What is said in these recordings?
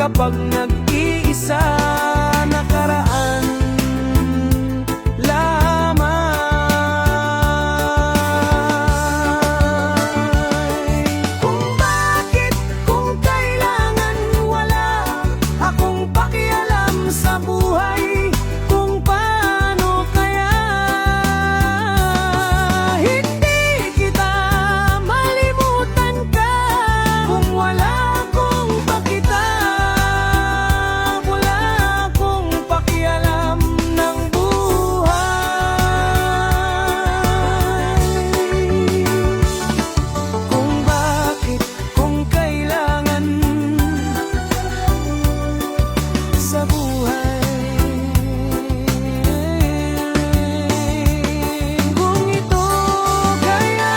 kapag nag-iisa, nakaraan lamang. Kung bakit, kung kailangan, wala akong pakialam sa buhay. Kung paano kaya hindi kita malimutan ka. Kung wala akong pakita, wala akong pakialam ng buhay. Kung bakit, kung kailangan sa buhay. Kung ito kaya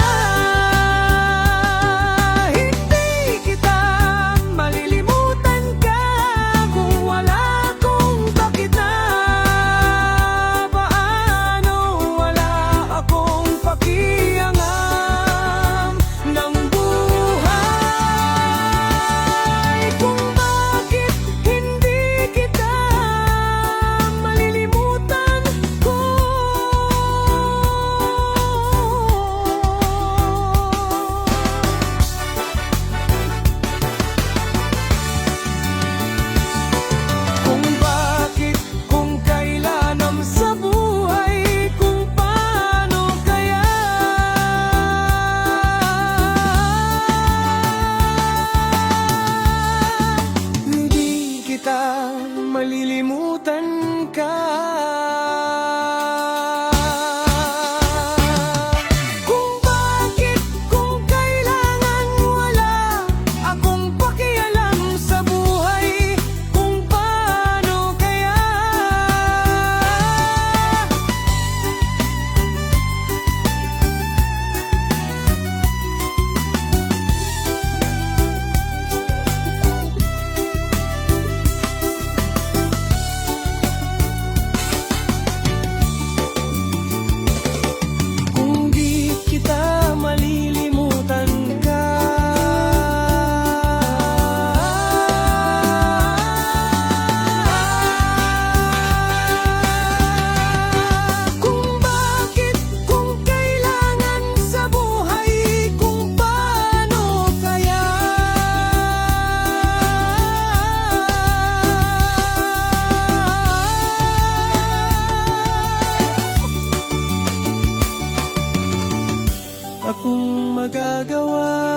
hindi kita malilimutan ka. Kung wala akong pakita, paano wala akong pakiangam ng buhay. Kung bakit hindi kita malilimutan ko. Kung bakit, kung kailanam sa buhay. Kung paano kaya hindi kita malilimutan ka. Kung bakit, kung kailangan, wala akong pakialam sa buhay. Kung paano kaya kung di kita malilimutan ka. Kung bakit, kung kailangan sa buhay. Kung paano kaya akong magagawa.